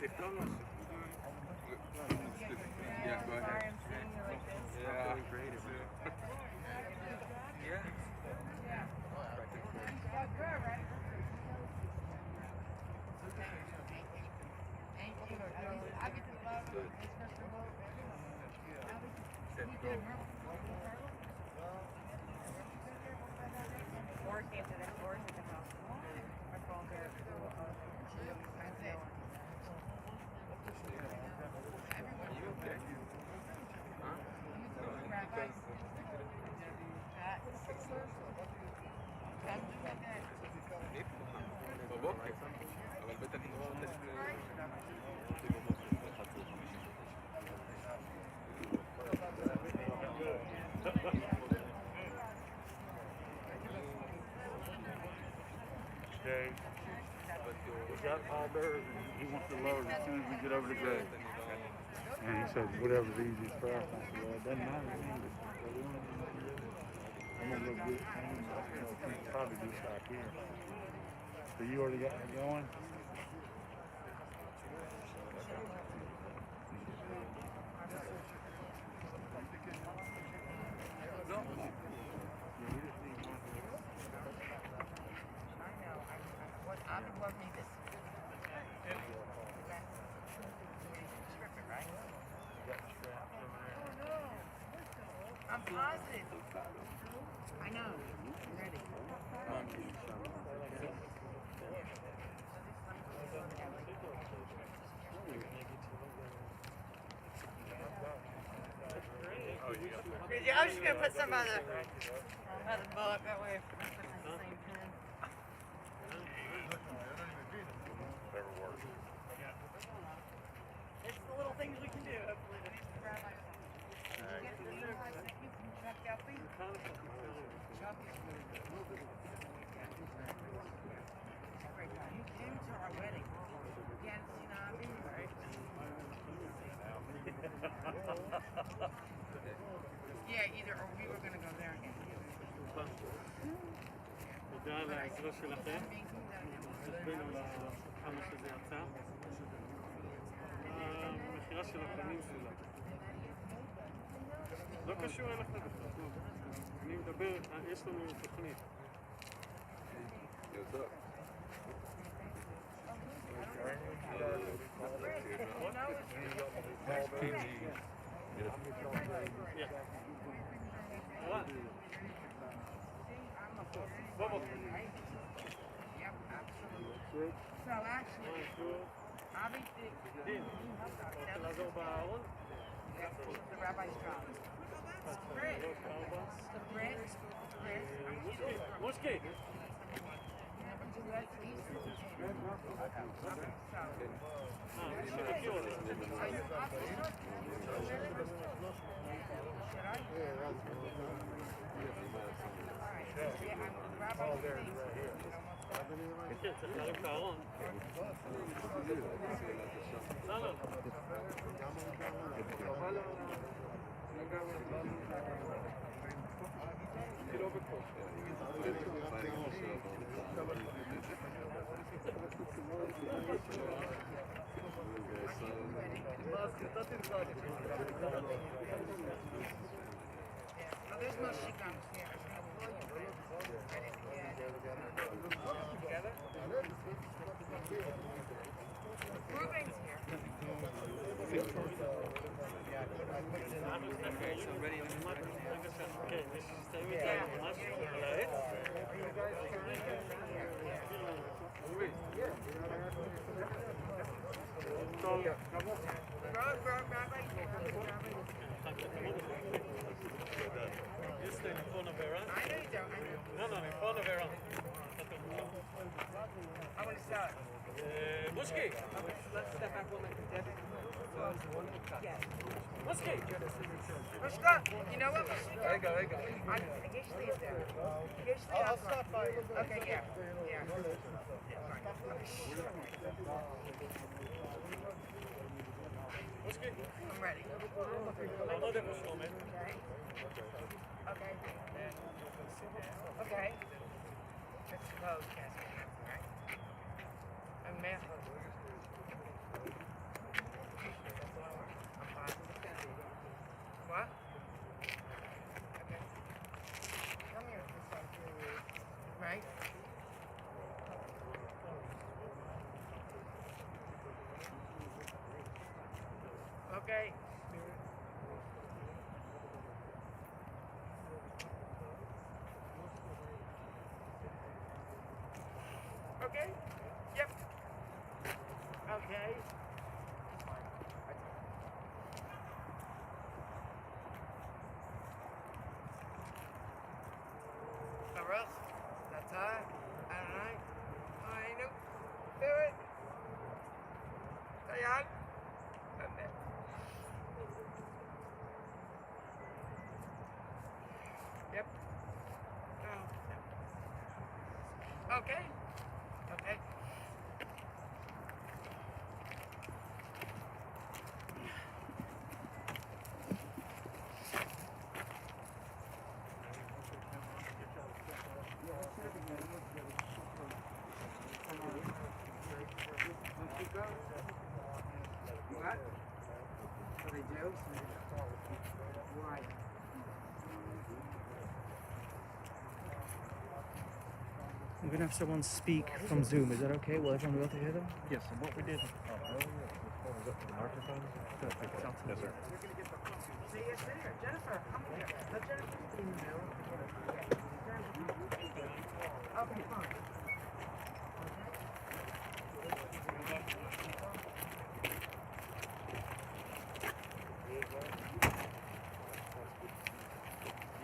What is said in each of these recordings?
Yeah, go ahead. Sorry, I'm seeing you like this. Yeah. Yeah. Or came to the house. My phone there. You okay? Huh? בבוקר, אבל בטח לא הולך Okay. We got all theirs and he wants to load as soon as we get over the gate. And he said, whatever's easiest for us. I said, well, it doesn't matter to me. I'm going to go get it. Probably do back here. So you already got it going? I've been working this. I'm positive. I know. I'm ready. I was just going to put some on the book. That way I'm putting the same pen. Never works. It's the little things we can do, hopefully. You came to our wedding. Yeah, you know, I've been right. Yeah, either or we were going to go there again. תודה על העזרה שלכם, תסבינו כמה שזה יצא. המחירה של הפנים שלה. לא קשור אליך בכלל. אני מדבר, יש לנו תוכנית. So actually, I'll be רוצה לעזור בארון? the rabbi's job. Bread. The bread. מושקי! שנכיר אותי. כן, צריך להרים את הארון. לא, לא. There's no shikams here. Together? Ruben's here. כן, יש שתיים איתנו משהו על העץ. טוב. You're staying in front of her, huh? I know you don't. No, no, in front of her. I want to sell it. Mushki! Let's step back one minute. Debbie? Yes. Mushki! Mushka, you know what? There you go, there you go. Usually it's there. Usually I'll stop by. Okay, yeah. Yeah. Mushki! I'm ready. I'm not able to come in. Okay. Okay. Let's go. Right? And math. Okay. Okay. Yep. Okay. Russ, that's high. I don't know. I know. Do it. Stay on. Yep. Oh. Okay. Okay. What? What they do? Why? We're going to have someone speak from Zoom. Is that okay? Will everyone be able to hear them? Yes, and what we did earlier was up to the microphone. Yes, sir. See, it's there. Jennifer, come here. Let Jennifer see you. Okay, fine.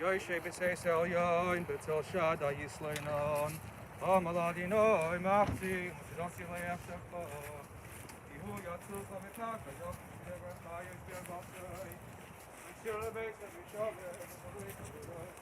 Yoishe b'seisel yoin b'tel shada yisleinon Amaladinoi machzi Mutidonsi le'efshecho Yehu yatzucha v'taka Yochim v'dever chayos v'yavasai Yishir le'beis v'yishaveh V'chavei v'yishaveh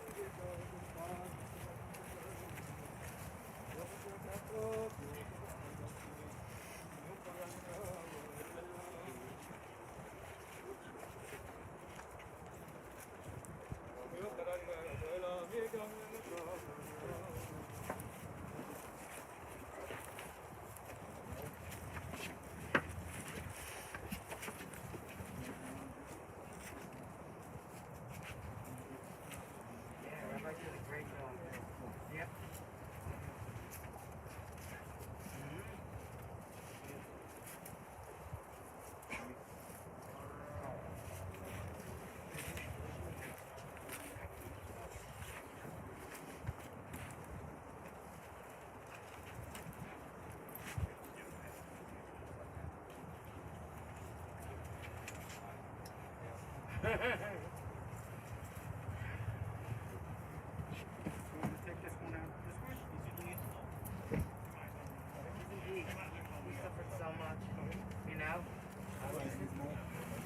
Take this one out. This one? He suffered so much, you know?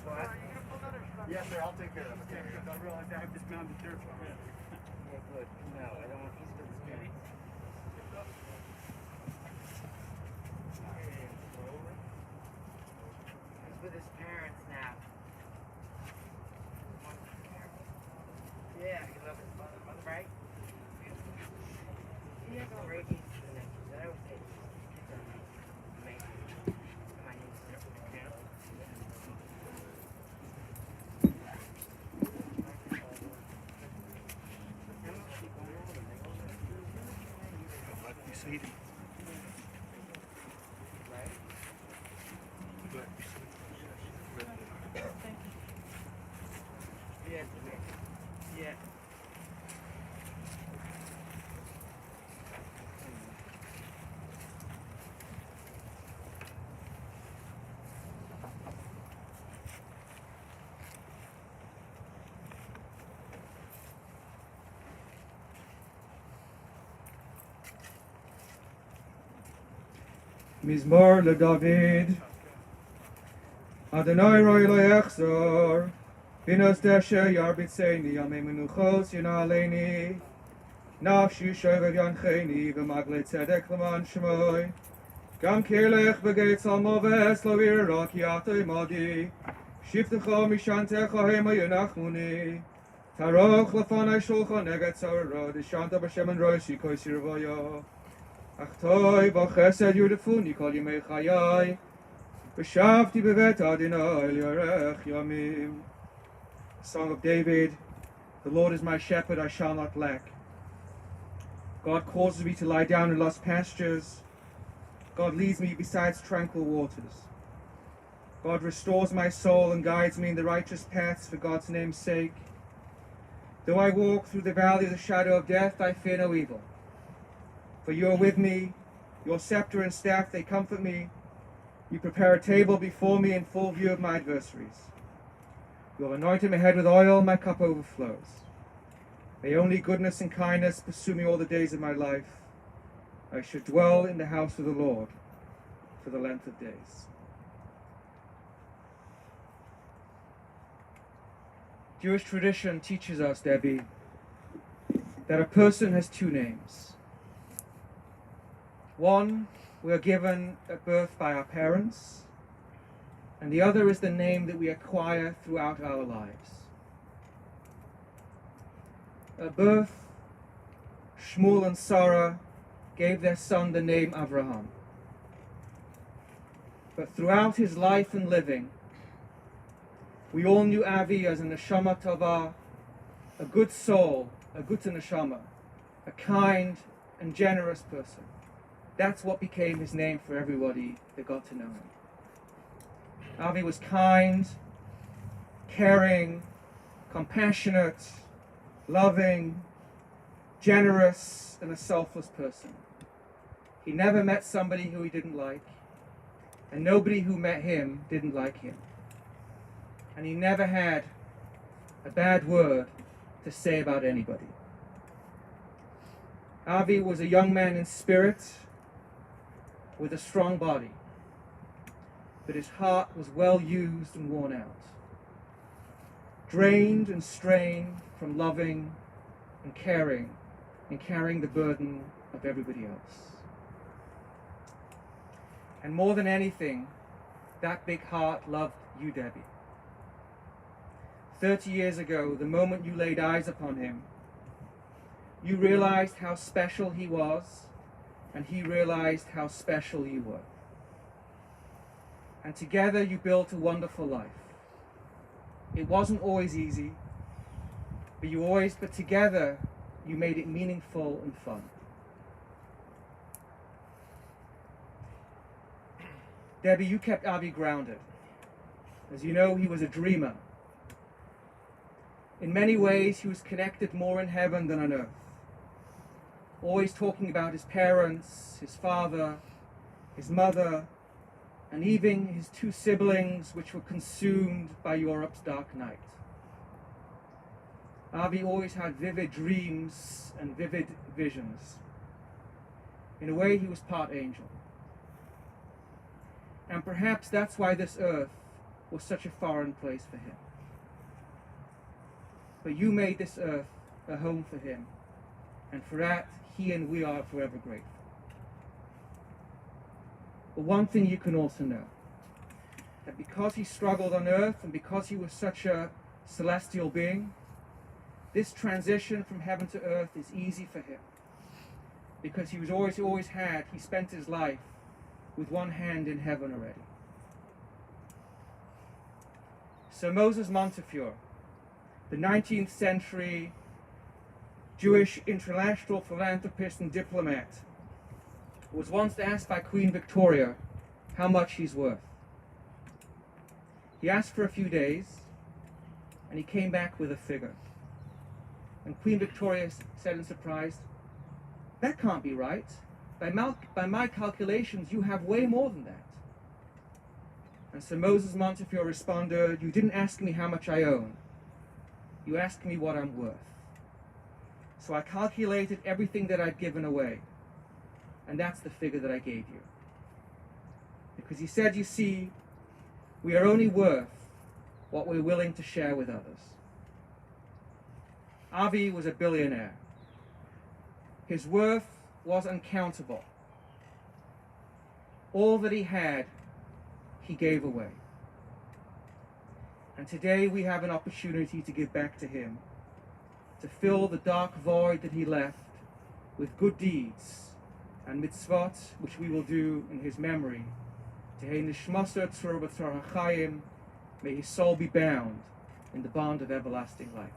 What? Yes, sir, I'll take care of it. Yeah, because I realized I have this mounted dirt truck. Yeah, good. No, I don't want these to the skin. He's with his parents now. Yeah, he loves his mother, right? He has great nieces and nephews. I always say these kids are amazing. And my nieces and nephews. You see them. Right? Yeah, yeah. Mizmor LeDavid Adonai roi lo yachzor Binos deshe yar b'tzeini Yamei menuchos yina aleini Nafshi shovev yancheni V'magle tzedek l'man shmoi Gam kirlech b'geitz al moves Lo ira ki atoi modi Shiftecha mishantecha hema yonachmuni Taroch lefanai shulchan eget tzara Dishanta b'shem en roshi koisi ravoya Achtoi b'chesed yudefuni kol yimei chayai V'shavti b'vet Adonai li'arech yamim. Song of David. The Lord is my shepherd, I shall not lack. God causes me to lie down in lush pastures. God leads me beside tranquil waters. God restores my soul and guides me in the righteous paths for God's name's sake. Though I walk through the valley of the shadow of death, I fear no evil. For you are with me, your scepter and staff, they comfort me. You prepare a table before me in full view of my adversaries. You have anointed my head with oil, my cup overflows. May only goodness and kindness pursue me all the days of my life. I should dwell in the house of the Lord for the length of days. Jewish tradition teaches us, Debbie, that a person has two names. One, we are given at birth by our parents, and the other is the name that we acquire throughout our lives. At birth, Shmuel and Sarah gave their son the name Avraham. But throughout his life and living, we all knew Avi as a neshama tova, a good soul, a good neshama, a kind and generous person. That's what became his name for everybody that got to know him. Avi was kind, caring, compassionate, loving, generous, and a selfless person. He never met somebody who he didn't like, and nobody who met him didn't like him. And he never had a bad word to say about anybody. Avi was a young man in spirit with a strong body, but his heart was well used and worn out, drained and strained from loving and carrying the burden of everybody else. And more than anything, that big heart loved you, Debbie. 30 years ago, the moment you laid eyes upon him, you realized how special he was, and he realized how special you were. And together you built a wonderful life. It wasn't always easy, but together you made it meaningful and fun. Debbie, you kept Avi grounded. As you know, he was a dreamer. In many ways, he was connected more in heaven than on earth. Always talking about his parents, his father, his mother, and even his two siblings, which were consumed by Europe's dark night. Avi always had vivid dreams and vivid visions. In a way, he was part angel. And perhaps that's why this earth was such a foreign place for him. But you made this earth a home for him, and for that, he and we are forever grateful. But one thing you can also know, that because he struggled on earth and because he was such a celestial being, this transition from heaven to earth is easy for him. Because he spent his life with one hand in heaven already. Sir Moses Montefiore, the 19th century Jewish international philanthropist and diplomat, was once asked by Queen Victoria how much he's worth. He asked for a few days, and he came back with a figure. And Queen Victoria said in surprise, "That can't be right. By my calculations, you have way more than that." And Sir Moses Montefiore responded, "You didn't ask me how much I own. You asked me what I'm worth. So I calculated everything that I'd given away, and that's the figure that I gave you." Because he said, you see, we are only worth what we're willing to share with others. Avi was a billionaire. His worth was uncountable. All that he had, he gave away. And today we have an opportunity to give back to him, to fill the dark void that he left with good deeds and mitzvot, which we will do in his memory. Tehei nishmaso tzur b'tzar hachayim, may his soul be bound in the bond of everlasting life.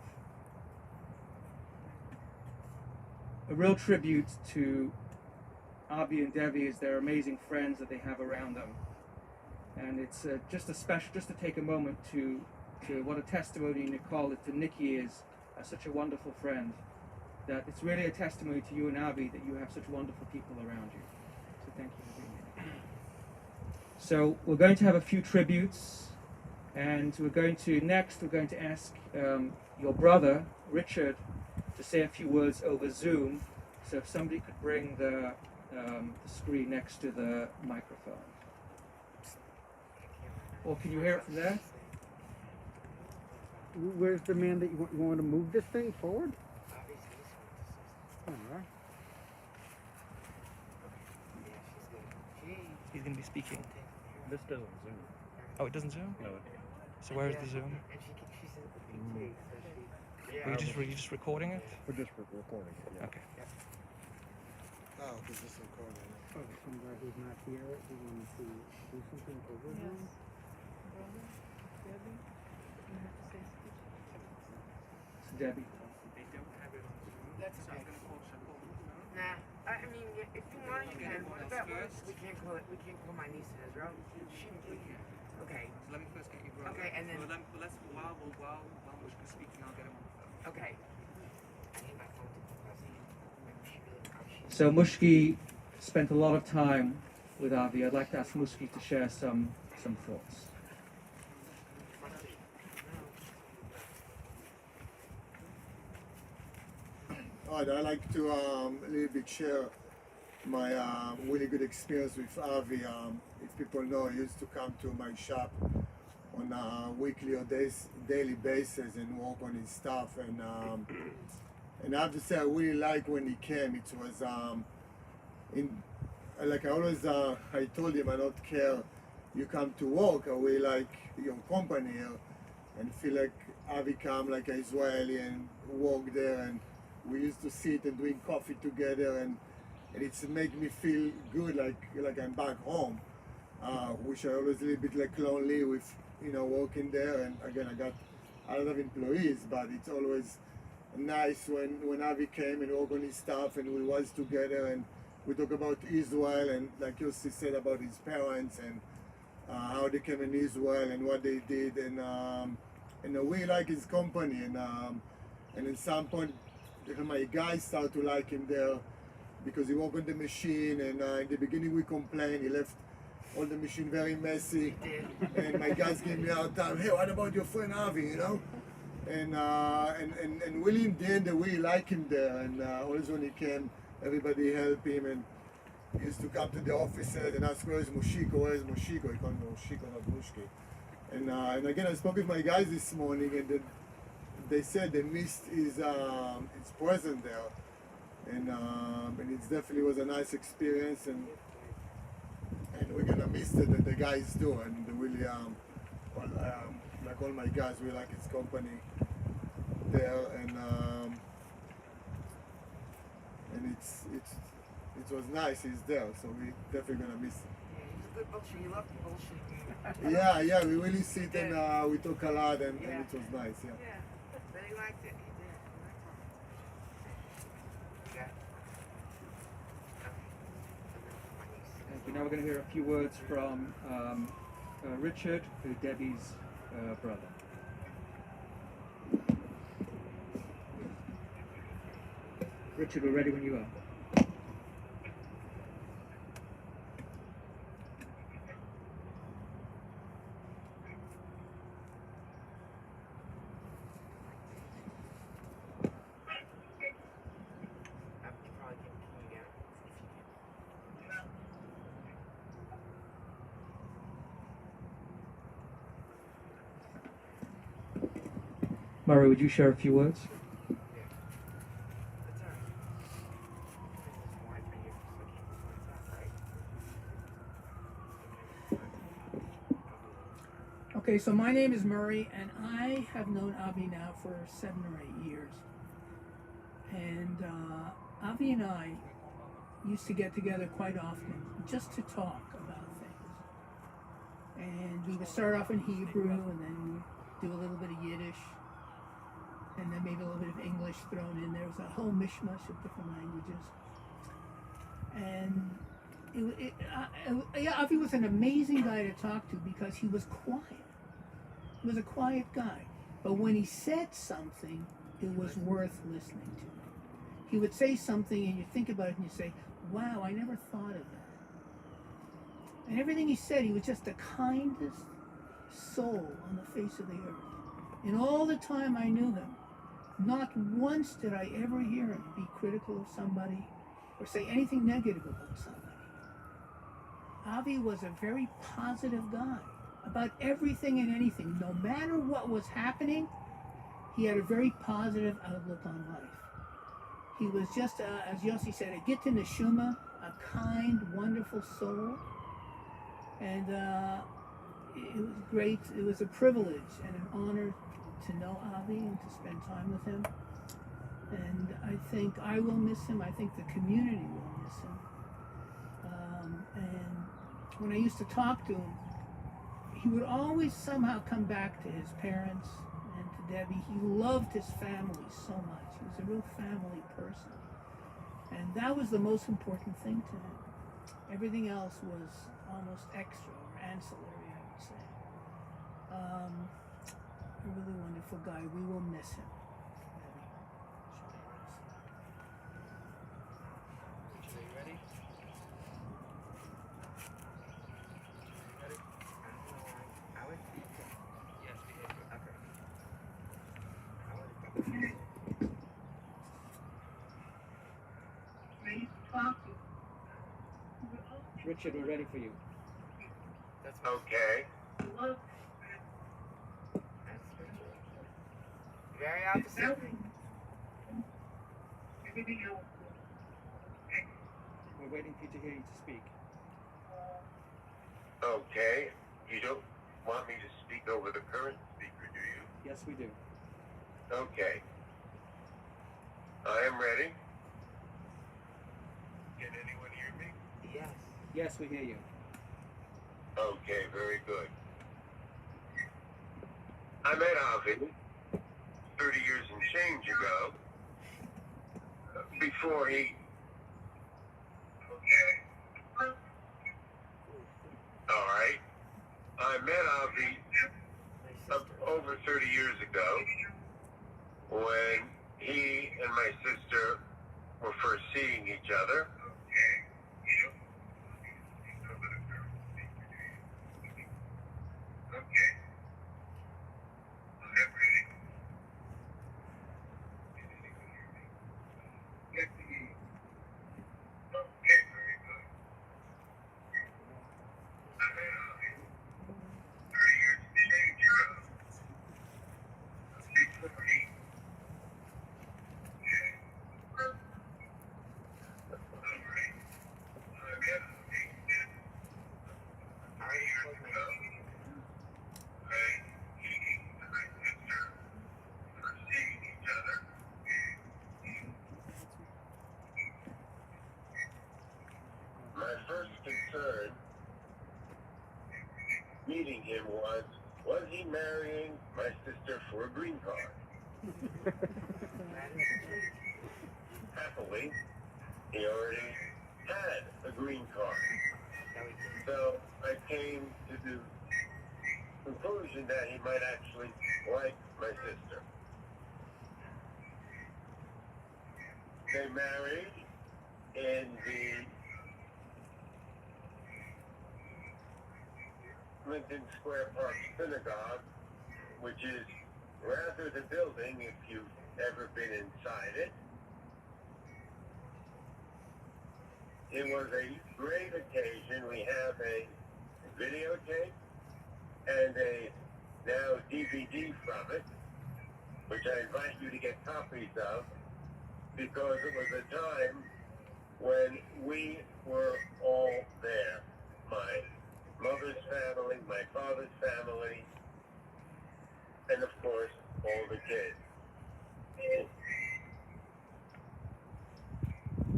A real tribute to Avi and Devi as their amazing friends that they have around them. And it's just to take a moment to what a testimony Nicole to Nikki is as such a wonderful friend. That it's really a testimony to you and Avi that you have such wonderful people around you. So thank you for being here. So we're going to have a few tributes, and we're going to ask your brother Richard to say a few words over Zoom. So if somebody could bring the screen next to the microphone. Or can you hear it from there? Where's the man that you want to move this thing forward? All right. He's going to be speaking. This doesn't zoom. Oh, it doesn't zoom? No. So where's the zoom? Were you just recording it? We're just recording it. Yeah. Okay. Oh, because it's recording. Oh, somebody who's not here, who wants to do something over there? It's Debbie. That's okay. Nah, I mean, if you want, you can. What about we can't call it? We can't call my niece and Ezra. We can. Okay. So let me first get your brother. Okay, and then. Let's while Mushka's speaking, I'll get him on the phone. Okay. I need my phone to fuzzy. So Mushki spent a lot of time with Avi. I'd like to ask Mushki to share some thoughts. I'd like to a little bit share my really good experience with Avi. If people know, I used to come to my shop on a weekly or daily basis and work on his stuff. And I have to say, I really like when he came. It was like I always I told him I don't care. You come to work. I really like your company here, and feel like Avi come like an Israeli and work there, and we used to sit and drink coffee together, and it's make me feel good, like I'm back home. Which I always a little bit like lonely with working there, and again I got a lot of employees, but it's always nice when Avi came and worked on his stuff, and we was together, and we talk about Israel, and like Yossi said about his parents and how they came in Israel and what they did, and I really like his company, and at some point my guys started to like him there because he worked on the machine, and in the beginning we complained, he left all the machine very messy, and my guys gave me a hard time, hey, what about your friend Avi, and really in the end they really like him there, and always when he came, everybody helped him, and he used to come to the offices and ask, where's Moshiko, he called me Moshiko, not Mushki. And again, I spoke with my guys this morning, and they said they missed his presence there, and it definitely was a nice experience, and we're gonna miss it, the guys do, and they really like all my guys, we like his company there, and it was nice. He's there, so we definitely gonna miss him. He's a good bullshit. You love the bullshit. Yeah, we really sit and we talk a lot, and it was nice. Yeah. But he liked it. He did. Yeah. Thank you. Now we're going to hear a few words from Richard, who's Debbie's brother. Richard, we're ready when you are. Murray, would you share a few words? Okay, so my name is Murray, and I have known Avi now for 7 or 8 years. And Avi and I used to get together quite often just to talk about things. And we would start off in Hebrew, and then do a little bit of Yiddish, and then maybe a little bit of English thrown in. There was a whole mishmash of different languages. And yeah, Avi was an amazing guy to talk to because he was quiet. He was a quiet guy. But when he said something, it was worth listening to. He would say something and you think about it and you say, wow, I never thought of that. And everything he said, he was just the kindest soul on the face of the earth. In all the time I knew him, not once did I ever hear him be critical of somebody or say anything negative about somebody. Avi was a very positive guy about everything and anything. No matter what was happening, he had a very positive outlook on life. He was just, as Yossi said, a gittin neshuma, a kind, wonderful soul. And it was great. It was a privilege and an honor to know Avi and to spend time with him. And I think I will miss him. I think the community will miss him. And when I used to talk to him, he would always somehow come back to his parents and to Debbie. He loved his family so much. He was a real family person. And that was the most important thing to him. Everything else was almost extra or ancillary, I would say. A really wonderful guy. We will miss him. Richard, we're ready for you. That's Okay. very opposite. We're waiting for you to hear you to speak. Okay. You don't want me to speak over the current speaker, do you? Yes, we do. Okay. I am ready. Can anyone hear me? Yes. Yes, we hear you. Okay, very good. I met Avi 30 years and change ago. Before he... Okay. All right. I met Avi over 30 years ago when he and my sister were first seeing each other. My first concern meeting him was he marrying my sister for a green card? Happily, he already had a green card. So I came to the conclusion that he might actually like my sister. They married in the Lincoln Square Park Synagogue, which is rather the building if you've ever been inside it. It was a great occasion. We have a videotape and a now DVD from it, which I invite you to get copies of, because it was a time when we were all there. My mother's family, my father's family, and of course, all the kids.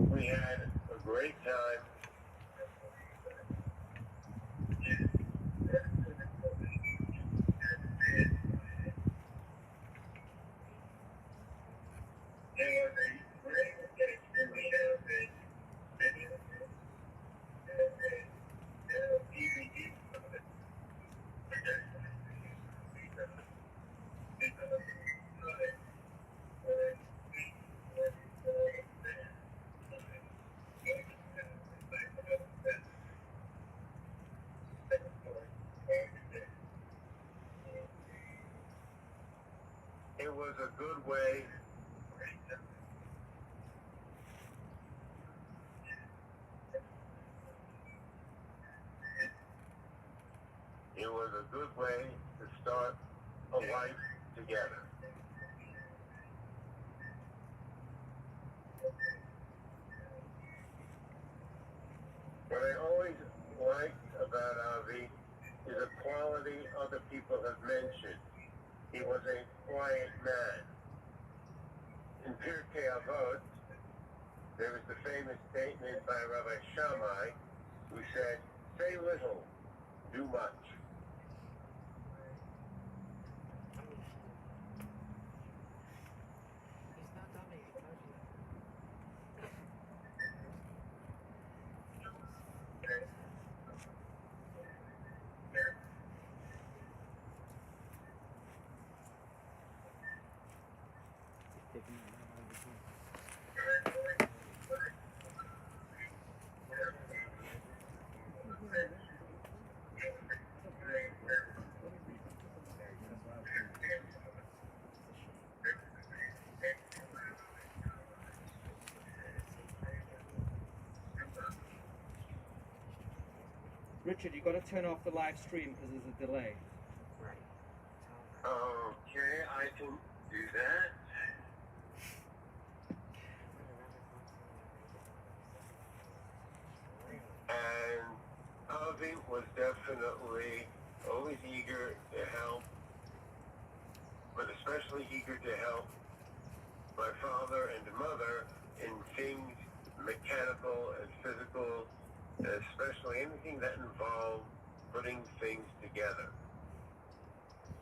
We had a great time. It was a great occasion. We have a it was a good way to start a life together. What I always liked about Avi is a quality other people have mentioned. He was a quiet man. In Pirkei Avot, there was the famous statement by Rabbi Shammai, who said, "Say little, do much." He's not dummy, I told you that. Taking it out of the phone. Richard, you've got to turn off the live stream because there's a delay. Right. Okay, I can do that. And Avi was definitely always eager to help, but especially eager to help my father and mother in things mechanical and physical, and especially anything that involved putting things together.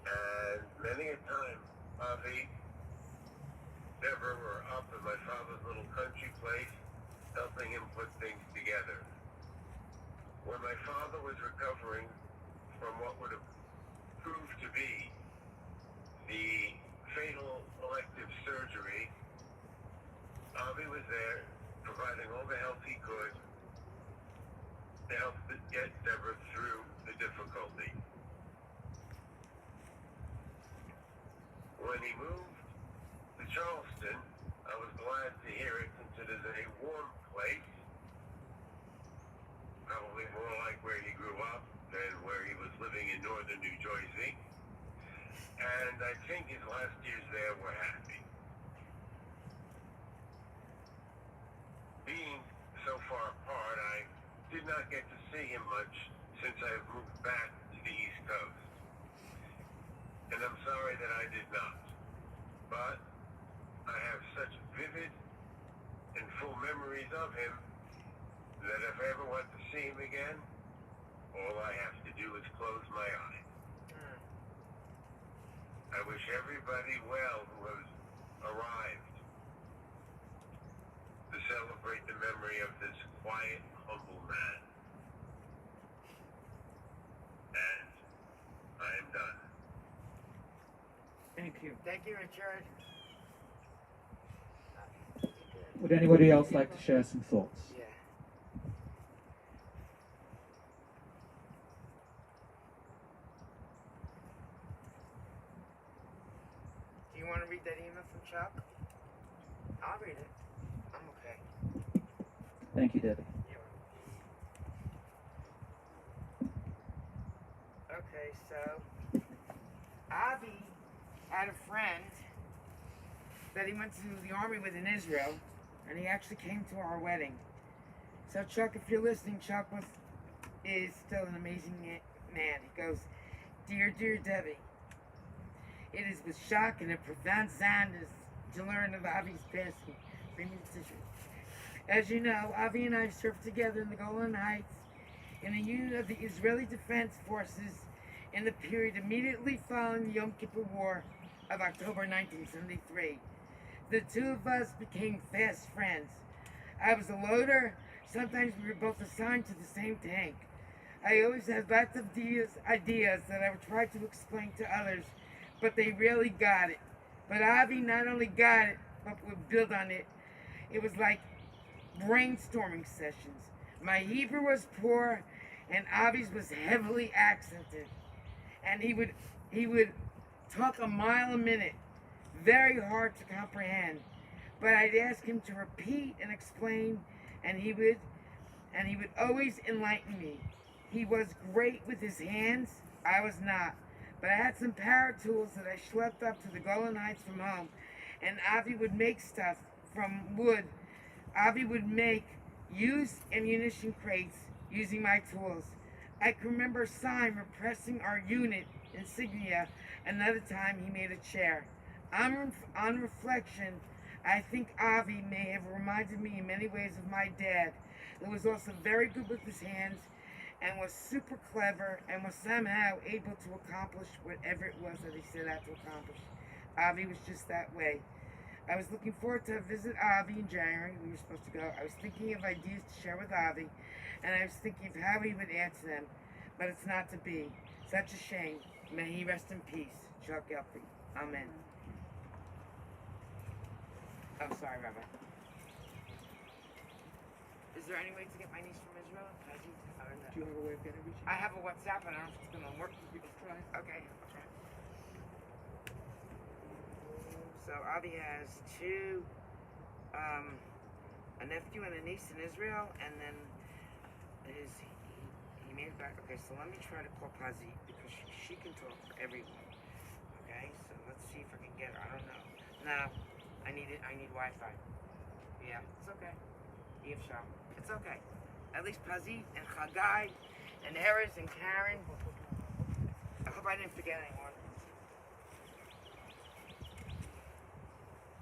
And many a time, Avi, Tepper were up in my father's little country place, helping him put things together. When my father was recovering from what would have proved to be the fatal elective surgery, Avi was there, providing all the help he could to help get Deborah through the difficulty. When he moved to Charleston, I was glad to hear it since it is a warm place, probably more like where he grew up than where he was living in northern New Jersey. And I think his last years there were happy. Being so far apart, I did not get to see him much since I moved back to the East Coast. And I'm sorry that I did not. But I have such vivid and full memories of him that if I ever want to see him again, all I have to do is close my eyes. I wish everybody well who has arrived to celebrate the memory of this quiet, humble man. And I am done. Thank you. Thank you, Richard. Would anybody else like to share some thoughts? Yeah. Do you want to read that email from Chuck? I'll read it. I'm okay. Thank you, Debbie. Okay, so Avi had a friend that he went to the army with in Israel, and he actually came to our wedding. So Chuck, if you're listening, Chuck is still an amazing man. He goes, Dear Debbie, it is with shock and a profound sadness to learn of Avi's passing. Bring me the tissue. As you know, Avi and I served together in the Golan Heights in a unit of the Israeli Defense Forces in the period immediately following the Yom Kippur War of October 1973. The two of us became fast friends. I was a loader. Sometimes we were both assigned to the same tank. I always had lots of ideas that I would try to explain to others, but they really got it. But Avi not only got it, but would build on it. It was like brainstorming sessions. My Hebrew was poor, and Avi's was heavily accented. And he would talk a mile a minute. very hard to comprehend. But I'd ask him to repeat and explain, and he would always enlighten me. He was great with his hands. I was not. But I had some power tools that I schlepped up to the Golan Heights from home, and Avi would make stuff from wood. Avi would make used ammunition crates using my tools. I can remember Syme repressing our unit insignia. Another time he made a chair. On reflection, I think Avi may have reminded me in many ways of my dad, who was also very good with his hands and was super clever and was somehow able to accomplish whatever it was that he set out to accomplish. Avi was just that way. I was looking forward to visit Avi in January. We were supposed to go. I was thinking of ideas to share with Avi, and I was thinking of how he would answer them, but it's not to be. Such a shame. May he rest in peace. Chuck Elfie. Amen. Oh, sorry, Rabbi. Is there any way to get my niece from Israel? Do you have a way of getting reaching? I have a WhatsApp, but I don't know if it's going to work. You can try. Okay, I'll try. So Avi has two, a nephew and a niece in Israel, and then he made it back. Okay, so let me try to call Pazi because she can talk for everyone. Okay, so let's see if I can get her. I don't know. No, I need Wi-Fi. Yeah, it's okay. It's okay. At least Pazi and Chagai and Erez and Karen. I hope I didn't forget anyone.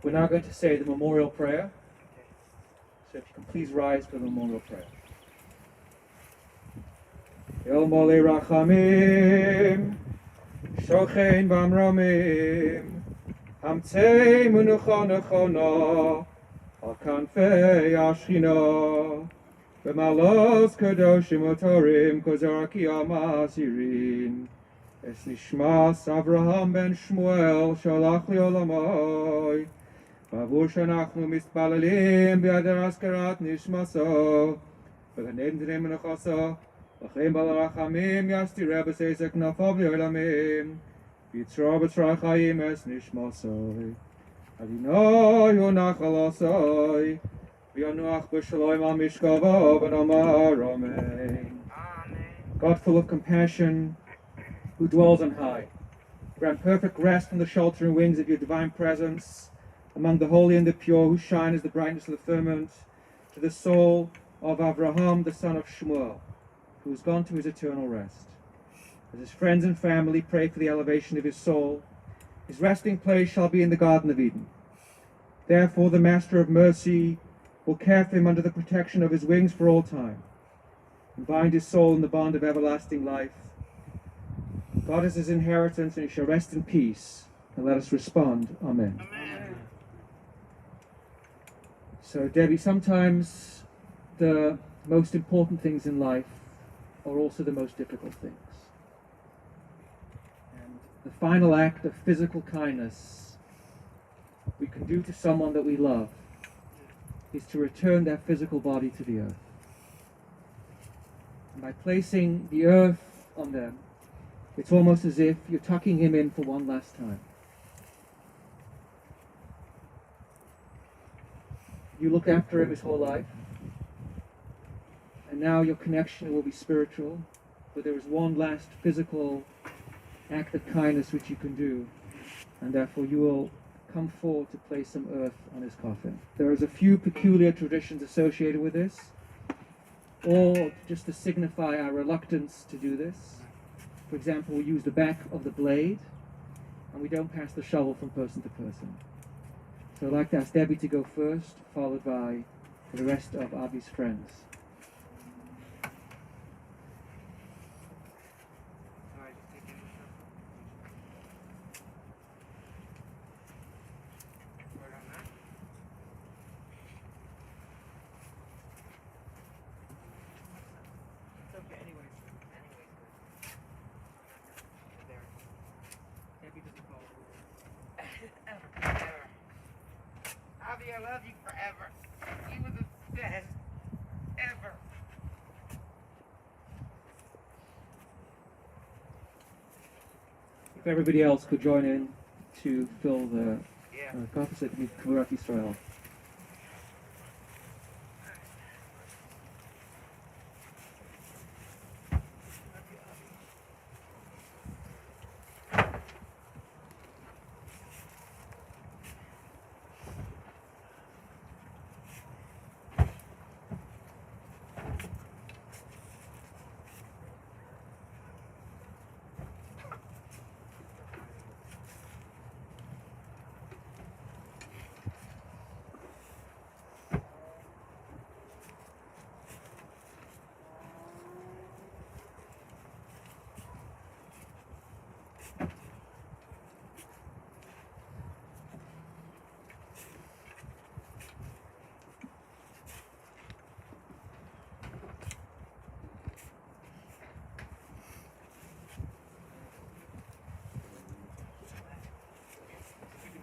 We're now going to say the memorial prayer. So if you can please rise for the memorial prayer. El Mole Rachamim, Shochein Bamramim, Hamtzei Menucha Nechona, Al Kanfei Ashchina, B'malos Kadoshim Otorim, Kozar Kiyama Asirin, Es Nishmas Avraham ben Shmuel, Shalach Li Olamai, Bavur Shanachnu Mispalalim, Bi'adar Askarat Nishmaso, B'ganem Dinem Menuchaso, L'chein Balarachamim, Yasti Rebbe Seisek Nafav Li'olamim, Yitzra B'tzra Chaim Es Nishmasoi, Adinoi Unachalosoi, V'yonuach B'shalom Al Mishkavo, V'nomar Amen. God full of compassion, who dwells on high, grant perfect rest in the sheltering wings of your divine presence, among the holy and the pure, who shine as the brightness of the firmament, to the soul of Avraham, the son of Shmuel, who has gone to his eternal rest. As his friends and family pray for the elevation of his soul, his resting place shall be in the Garden of Eden. Therefore the Master of Mercy will care for him under the protection of his wings for all time, and bind his soul in the bond of everlasting life. God is his inheritance, and he shall rest in peace. And let us respond, Amen. Amen. So, Debbie, sometimes the most important things in life are also the most difficult things. And the final act of physical kindness we can do to someone that we love is to return their physical body to the earth. And by placing the earth on them, it's almost as if you're tucking him in for one last time. You looked after him his whole life, and now your connection will be spiritual, but there is one last physical act of kindness which you can do, and therefore you will come forward to place some earth on his coffin. There is a few peculiar traditions associated with this, all just to signify our reluctance to do this. For example, we use the back of the blade, and we don't pass the shovel from person to person. So I'd like to ask Debbie to go first, followed by the rest of Avi's friends. Avi, I love you forever. You were the best ever. If everybody else could join in to fill the opposite Kvurat Yisrael.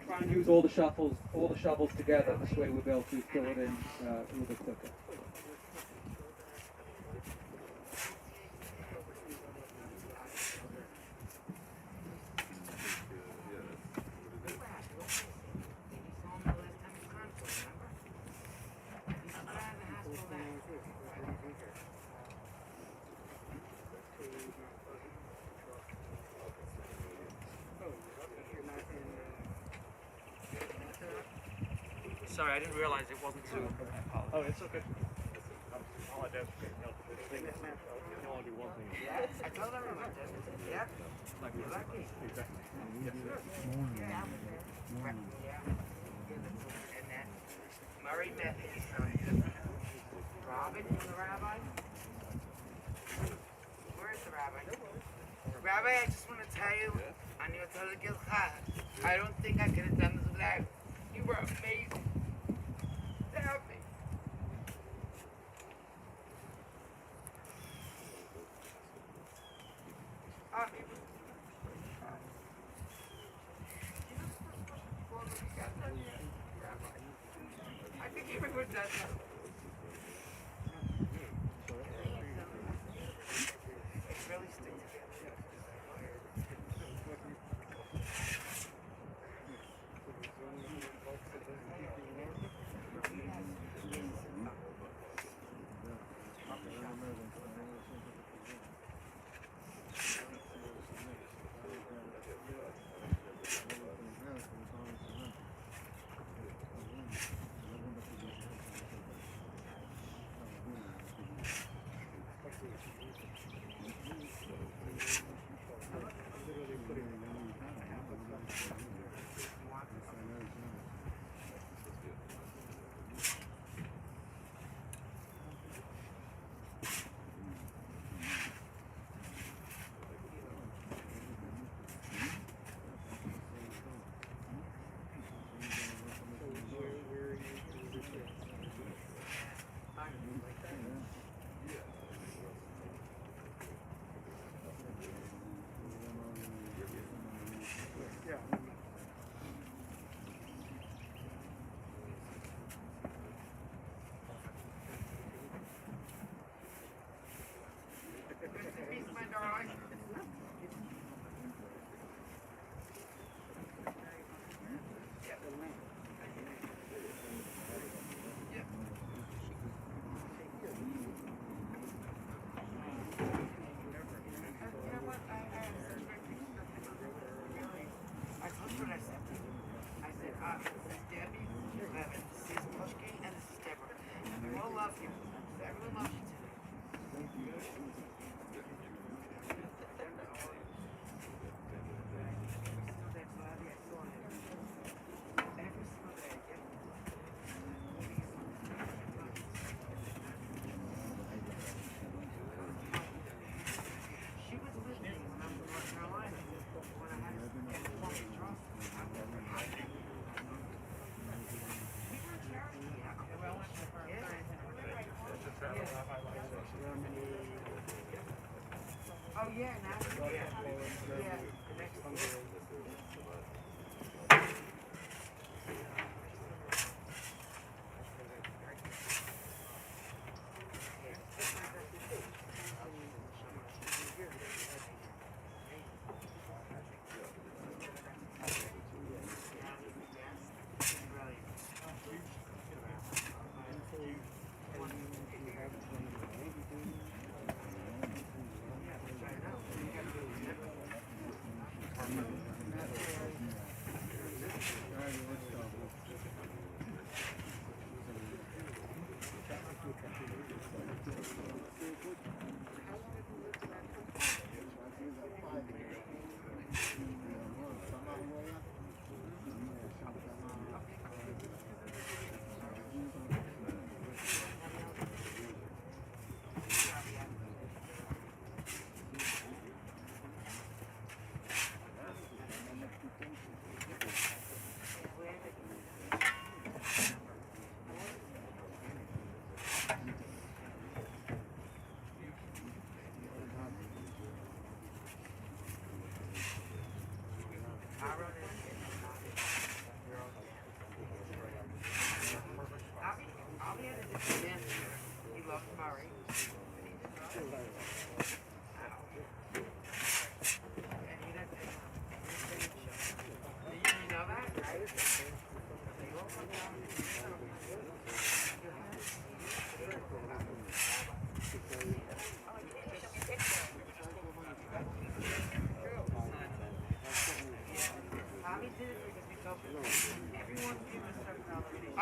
Try and use all the shovels together. This way we'll be able to fill it in a little bit quicker. Sorry, I didn't realize it wasn't too. Oh, it's okay. All I do is help. You can only do one thing. Yeah, I told everyone. Yeah. Like You're lucky. exactly. Yes, sir. Yeah. Yeah. And that Murray met his son. Robin, the rabbi. Where's the rabbi? Rabbi, I just want to tell you, I don't think I could have done this without you. You were amazing. Help me. I think everyone does that. It's really stick together.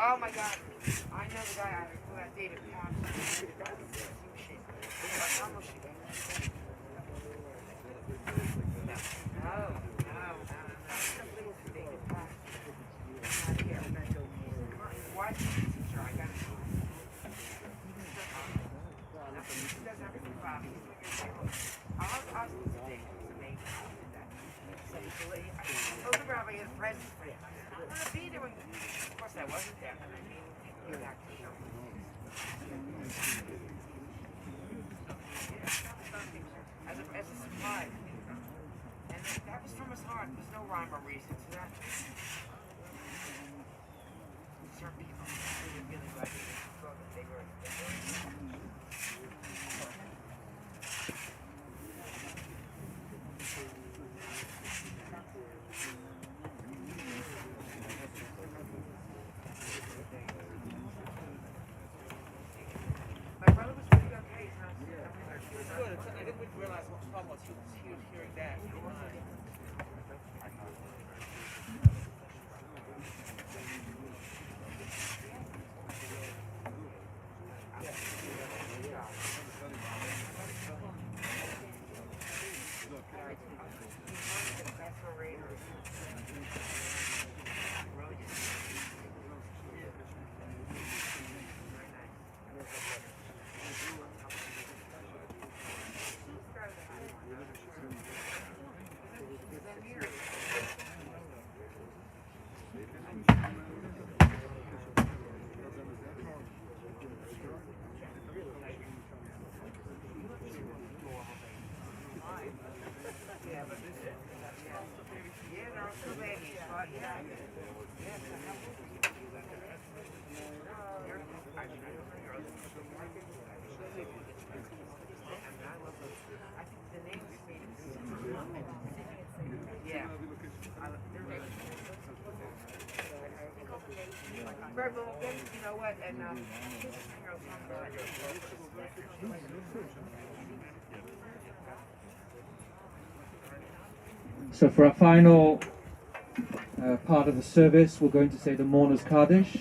Oh my God! I know the guy who had David Pond. Why is he a teacher? I got it. He does everything for Bobby. I love today. It's amazing. I told the rabbi he had a present for you. I'm going to be there when... Of course I wasn't there. I mean, take you back to show me. As a surprise. And that was from his heart. There's no rhyme or reason to that. Certain people really like it. They were my brother was pretty okay. He was good. I didn't realize what the problem was. He was hearing that. Right, well, then, you know what, and, So for our final part of the service, we're going to say the Mourner's Kaddish.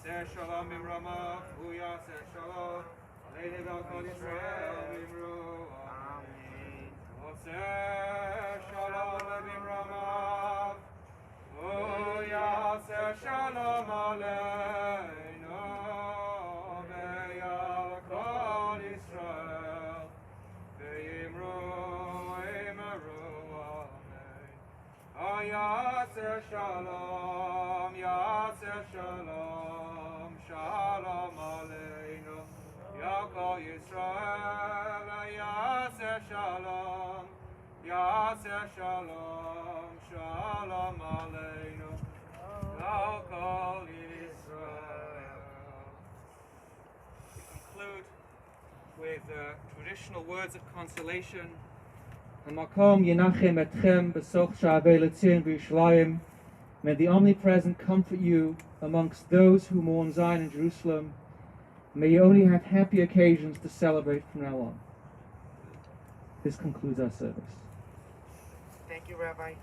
Yaseh Shalom Bimrama, Hu Yaseh Shalom, Aleinu Val Kol Yisrael Bimru. Amen. Yaseh Shalom Bimrama, Hu Yaseh Shalom Aleinu Val Kol Yisrael Bimru. Yaseh Shalom, Yaseh Shalom, Shalom Aleinu, Yakol Yisrael, Yaseh Shalom, Yaseh Shalom, Shalom Aleinu, Yakol Yisrael. We conclude with traditional words of consolation. Hamakom Yenachem Etchem Besoch Sha'avei L'Tzion V'Yishlayim. May the Omnipresent comfort you amongst those who mourn Zion and Jerusalem. May you only have happy occasions to celebrate from now on. This concludes our service. Thank you, Rabbi.